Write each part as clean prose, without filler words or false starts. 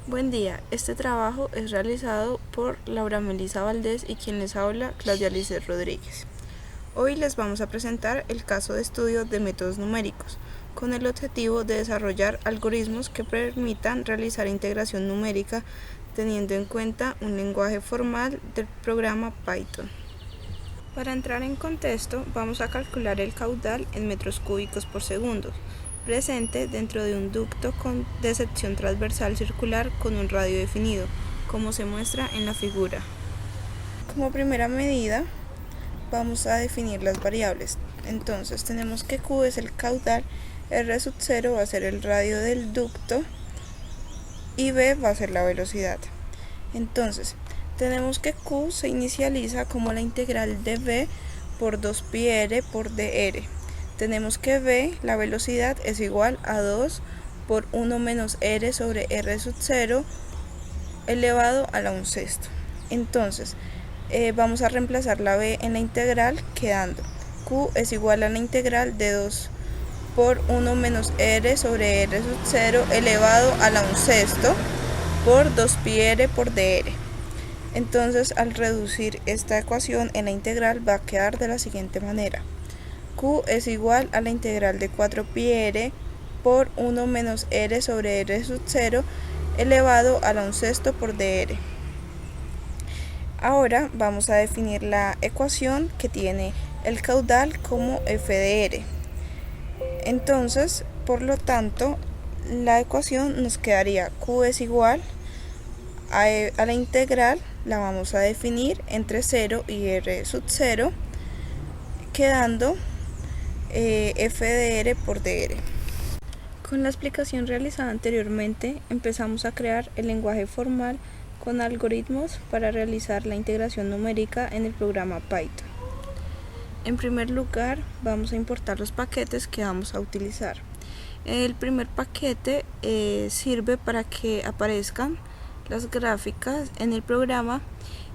Buen día, este trabajo es realizado por Laura Melisa Valdés y quien les habla, Claudia Lices Rodríguez. Hoy les vamos a presentar el caso de estudio de métodos numéricos, con el objetivo de desarrollar algoritmos que permitan realizar integración numérica teniendo en cuenta un lenguaje formal del programa Python. Para entrar en contexto, vamos a calcular el caudal en metros cúbicos por segundo, presente dentro de un ducto de sección transversal circular con un radio definido, como se muestra en la figura. Como primera medida, vamos a definir las variables. Entonces tenemos que Q es el caudal, R sub 0 va a ser el radio del ducto y B va a ser la velocidad. Entonces, tenemos que Q se inicializa como la integral de V por 2πr por dr. Tenemos que V, la velocidad, es igual a 2 por 1 menos r sobre r sub 0 elevado a la 1/6. Entonces, vamos a reemplazar la V en la integral quedando Q es igual a la integral de 2 por 1 menos r sobre r sub 0 elevado a la 1/6 por 2πr por dr. Entonces, al reducir esta ecuación en la integral va a quedar de la siguiente manera. Q es igual a la integral de 4πr por 1 menos r sobre r sub 0 elevado a la 1/6 por dr. Ahora vamos a definir la ecuación que tiene el caudal como f de r. Entonces, por lo tanto, la ecuación nos quedaría Q es igual a la integral, la vamos a definir entre 0 y r sub 0, quedando f de r por dr. Con la explicación realizada anteriormente, empezamos a crear el lenguaje formal con algoritmos para realizar la integración numérica en el programa Python. En primer lugar, vamos a importar los paquetes que vamos a utilizar. El primer paquete sirve para que aparezcan las gráficas en el programa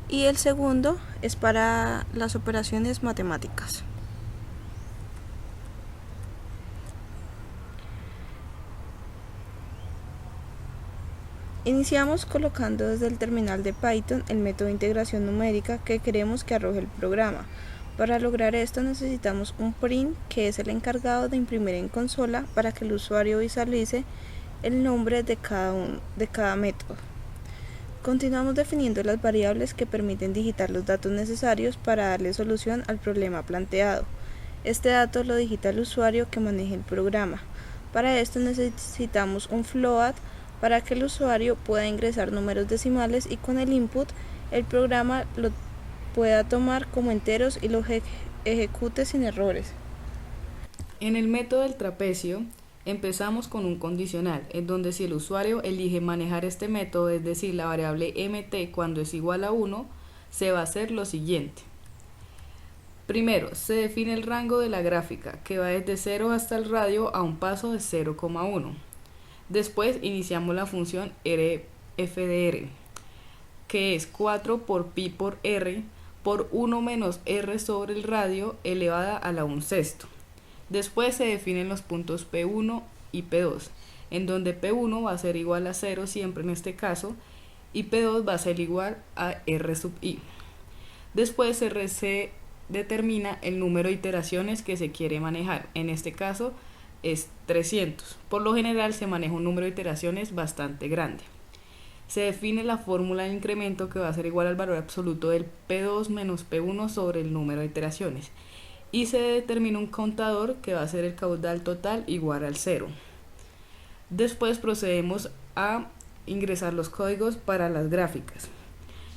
y el segundo es para las operaciones matemáticas. Iniciamos colocando desde el terminal de Python el método de integración numérica que queremos que arroje el programa. Para lograr esto necesitamos un print que es el encargado de imprimir en consola para que el usuario visualice el nombre de cada método. Continuamos definiendo las variables que permiten digitar los datos necesarios para darle solución al problema planteado. Este dato lo digita el usuario que maneje el programa. Para esto necesitamos un float para que el usuario pueda ingresar números decimales y con el input el programa lo pueda tomar como enteros y los ejecute sin errores. En el método del trapecio empezamos con un condicional, en donde si el usuario elige manejar este método, es decir, la variable mt cuando es igual a 1, se va a hacer lo siguiente. Primero, se define el rango de la gráfica, que va desde 0 hasta el radio a un paso de 0,1. Después iniciamos la función fdr, que es 4 por pi por r por 1 menos r sobre el radio elevada a la 1/6. Después se definen los puntos P1 y P2, en donde P1 va a ser igual a 0 siempre en este caso, y P2 va a ser igual a R sub i. Después se determina el número de iteraciones que se quiere manejar, en este caso es 300. Por lo general se maneja un número de iteraciones bastante grande. Se define la fórmula de incremento que va a ser igual al valor absoluto del P2 menos P1 sobre el número de iteraciones. Y se determina un contador que va a ser el caudal total igual al 0. Después procedemos a ingresar los códigos para las gráficas.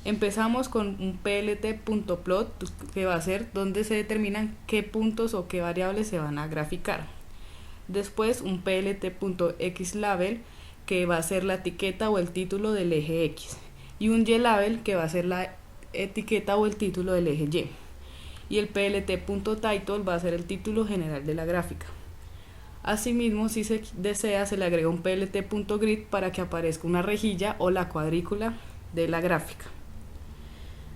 Empezamos con un plt.plot que va a ser donde se determinan qué puntos o qué variables se van a graficar. Después un plt.xlabel que va a ser la etiqueta o el título del eje X. Y un ylabel que va a ser la etiqueta o el título del eje Y. Y el plt.title va a ser el título general de la gráfica. Asimismo, si se desea, se le agrega un plt.grid para que aparezca una rejilla o la cuadrícula de la gráfica.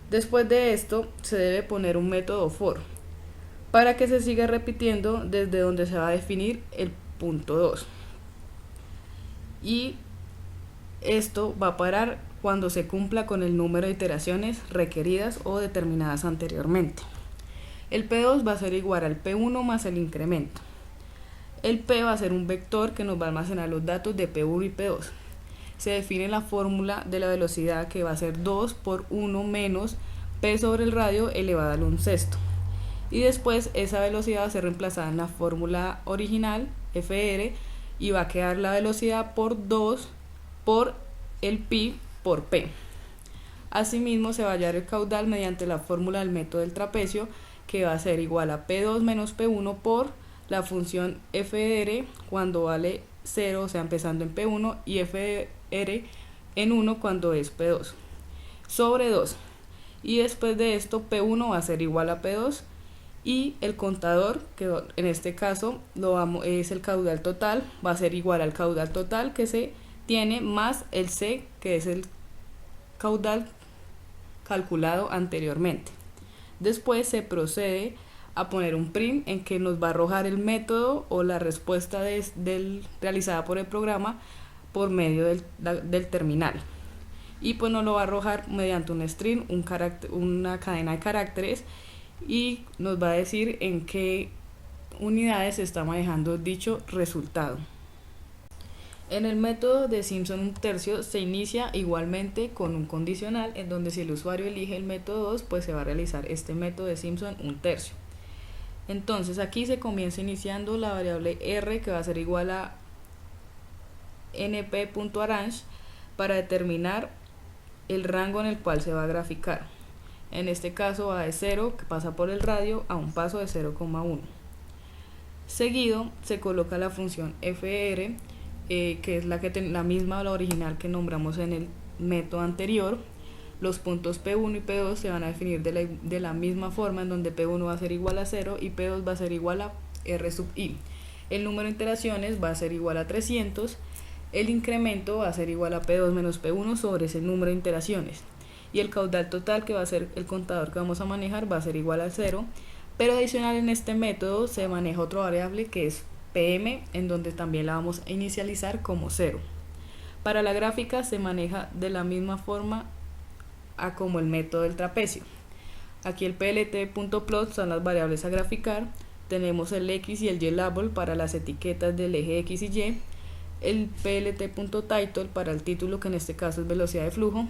Después de esto, se debe poner un método for para que se siga repitiendo desde donde se va a definir el punto 2. Y Esto va a parar cuando se cumpla con el número de iteraciones requeridas o determinadas anteriormente. El P2 va a ser igual al P1 más el incremento. El P va a ser un vector que nos va a almacenar los datos de P1 y P2. Se define la fórmula de la velocidad, que va a ser 2 por 1 menos P sobre el radio elevado al 1/6. Y después esa velocidad va a ser reemplazada en la fórmula original, FR, y va a quedar la velocidad por 2 por el pi por P. Asimismo se va a hallar el caudal mediante la fórmula del método del trapecio, que va a ser igual a P2 menos P1 por la función FR cuando vale 0, o sea empezando en P1, y FR en 1 cuando es P2, sobre 2. Y después de esto P1 va a ser igual a P2, y el contador, que en este caso es el caudal total, va a ser igual al caudal total que se tiene más el C, que es el caudal calculado anteriormente. Después se procede a poner un print en que nos va a arrojar el método o la respuesta realizada por el programa por medio del terminal. Y pues nos lo va a arrojar mediante un string, una cadena de caracteres, y nos va a decir en qué unidades se está manejando dicho resultado. En el método de Simpson 1/3 se inicia igualmente con un condicional en donde si el usuario elige el método 2, pues se va a realizar este método de Simpson 1/3. Entonces aquí se comienza iniciando la variable r, que va a ser igual a np.arrange, para determinar el rango en el cual se va a graficar. En este caso va de 0, que pasa por el radio, a un paso de 0,1. Seguido se coloca la función fr, que es la misma, la original que nombramos en el método anterior. Los puntos P1 y P2 se van a definir de la misma forma, en donde P1 va a ser igual a 0 y P2 va a ser igual a R sub I. El número de iteraciones va a ser igual a 300. El incremento va a ser igual a P2 menos P1 sobre ese número de iteraciones. Y el caudal total, que va a ser el contador que vamos a manejar, va a ser igual a 0. Pero adicional en este método se maneja otra variable que es PM, en donde también la vamos a inicializar como 0. Para la gráfica se maneja de la misma forma a como el método del trapecio. Aquí el plt.plot son las variables a graficar. Tenemos el x y el y label para las etiquetas del eje x y y. El plt.title para el título, que en este caso es velocidad de flujo.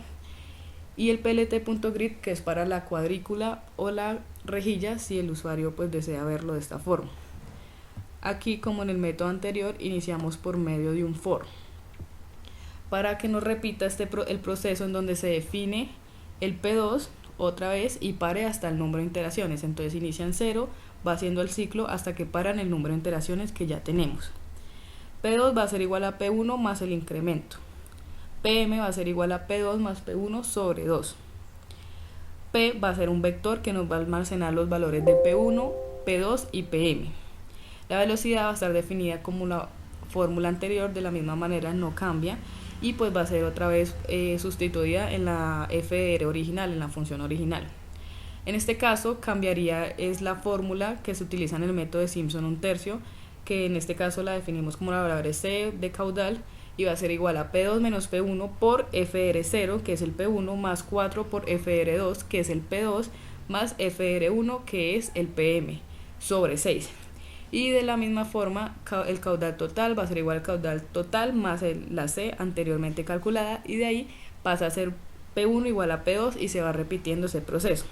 Y el plt.grid, que es para la cuadrícula o la rejilla, si el usuario pues desea verlo de esta forma. Aquí, como en el método anterior, iniciamos por medio de un for, para que nos repita el proceso en donde se define el P2 otra vez y pare hasta el número de iteraciones. Entonces inician 0, va haciendo el ciclo hasta que paran el número de iteraciones que ya tenemos. P2 va a ser igual a P1 más el incremento. PM va a ser igual a P2 más P1 sobre 2. P va a ser un vector que nos va a almacenar los valores de P1, P2 y PM. La velocidad va a estar definida como la fórmula anterior, de la misma manera no cambia, y pues va a ser otra vez sustituida en la FR original, en la función original. En este caso cambiaría es la fórmula que se utiliza en el método de Simpson 1/3, que en este caso la definimos como la variable C de caudal, y va a ser igual a P2 menos P1 por FR0, que es el P1, más 4 por FR2, que es el P2, más FR1, que es el PM, sobre 6. Y de la misma forma el caudal total va a ser igual al caudal total más la C anteriormente calculada, y de ahí pasa a ser P1 igual a P2 y se va repitiendo ese proceso.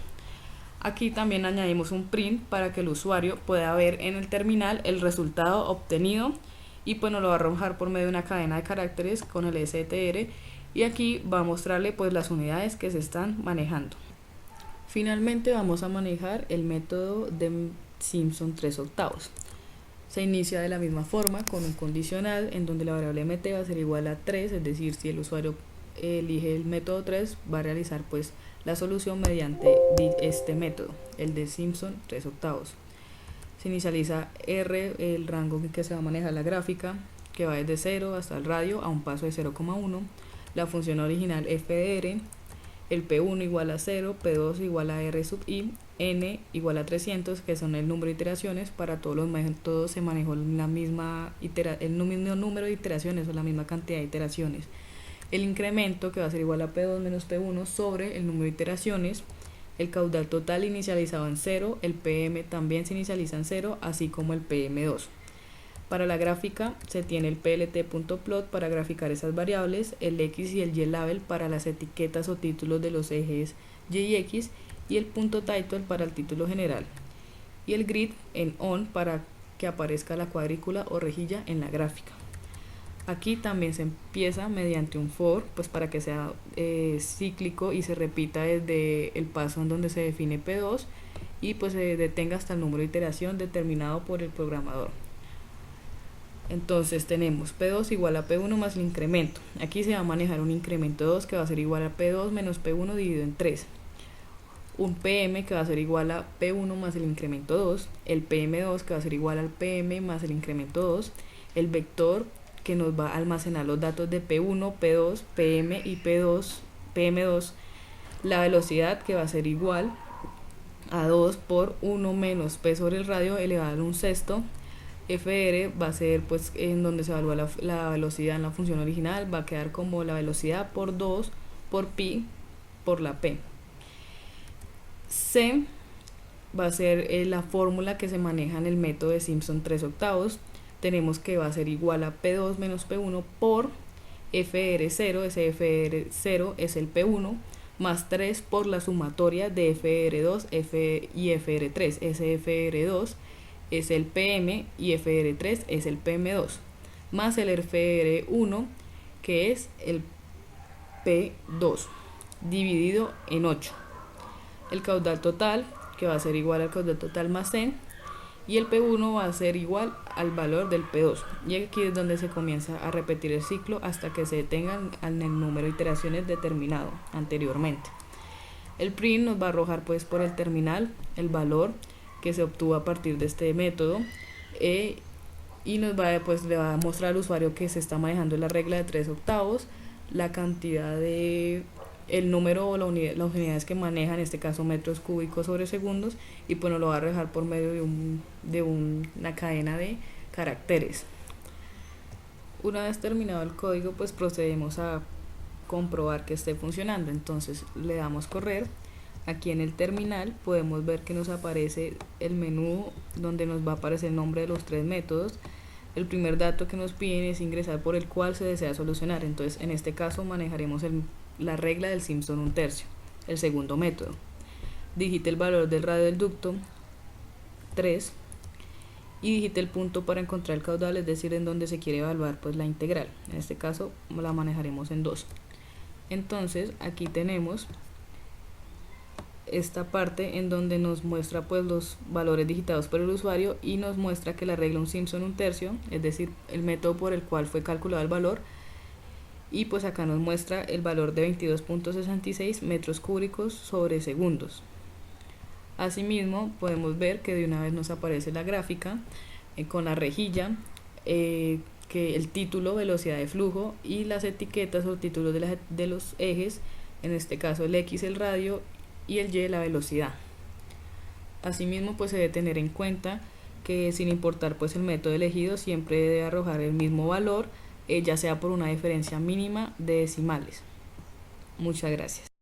Aquí también añadimos un print para que el usuario pueda ver en el terminal el resultado obtenido, y pues nos lo va a arrojar por medio de una cadena de caracteres con el str, y aquí va a mostrarle pues las unidades que se están manejando. Finalmente vamos a manejar el método de Simpson 3/8. Se inicia de la misma forma con un condicional en donde la variable mt va a ser igual a 3, es decir, si el usuario elige el método 3 va a realizar pues la solución mediante este método, el de Simpson 3/8. Se inicializa R, el rango en que se va a manejar la gráfica, que va desde 0 hasta el radio a un paso de 0,1. La función original fr, el P1 igual a 0, P2 igual a R sub I, N igual a 300, que son el número de iteraciones. Para todos los métodos se manejó el mismo número de iteraciones o la misma cantidad de iteraciones. el incremento, que va a ser igual a P2 menos P1 sobre el número de iteraciones, el caudal total inicializado en 0, el PM también se inicializa en 0, así como el PM2. Para la gráfica se tiene el plt.plot para graficar esas variables, el X y el Y label para las etiquetas o títulos de los ejes Y y X, y el punto title para el título general, y el grid en on para que aparezca la cuadrícula o rejilla en la gráfica. Aquí también se empieza mediante un for, pues para que sea cíclico y se repita desde el paso en donde se define P2 y pues se detenga hasta el número de iteración determinado por el programador. Entonces tenemos P2 igual a P1 más el incremento. Aquí se va a manejar un incremento 2 que va a ser igual a P2 menos P1 dividido en 3. Un PM que va a ser igual a P1 más el incremento 2. El PM2 que va a ser igual al PM más el incremento 2. El vector que nos va a almacenar los datos de P1, P2, PM y PM2. La velocidad que va a ser igual a 2 por 1 menos P sobre el radio elevado a un sexto. FR va a ser pues en donde se evalúa la velocidad en la función original, va a quedar como la velocidad por 2 por pi por la P. C va a ser la fórmula que se maneja en el método de Simpson 3/8. Tenemos que va a ser igual a P2 menos P1 por FR0, ese FR0 es el P1, más 3 por la sumatoria de FR2 y FR3, ese FR2 es el PM y FR3 es el PM2, más el FR1 que es el P2, dividido en 8. El caudal total, que va a ser igual al caudal total más C, y el P1 va a ser igual al valor del P2. Y aquí es donde se comienza a repetir el ciclo hasta que se detengan en el número de iteraciones determinado anteriormente. El print nos va a arrojar pues por el terminal el valor que se obtuvo a partir de este método y nos va pues le va a mostrar al usuario que se está manejando la regla de 3/8, la cantidad de el número o las unidades que maneja, en este caso metros cúbicos sobre segundos, y pues nos lo va a arrojar por medio de una cadena de caracteres. Una vez terminado el código, pues procedemos a comprobar que esté funcionando. Entonces le damos correr. Aquí en el terminal podemos ver que nos aparece el menú donde nos va a aparecer el nombre de los 3 métodos. El primer dato que nos piden es ingresar por el cual se desea solucionar. Entonces en este caso manejaremos la regla del Simpson 1/3, el segundo método. Digite el valor del radio del ducto 3 y digite el punto para encontrar el caudal, es decir, en donde se quiere evaluar pues la integral. En este caso la manejaremos en 2. Entonces aquí tenemos esta parte en donde nos muestra pues los valores digitados por el usuario y nos muestra que la regla un Simpson 1/3, es decir, el método por el cual fue calculado el valor, y pues acá nos muestra el valor de 22.66 metros cúbicos sobre segundos. Asimismo podemos ver que de una vez nos aparece la gráfica con la rejilla, que el título, velocidad de flujo, y las etiquetas o títulos de los ejes, en este caso el X el radio y el Y la velocidad. Asimismo pues se debe tener en cuenta que sin importar pues el método elegido siempre debe arrojar el mismo valor, ya sea por una diferencia mínima de decimales. Muchas gracias.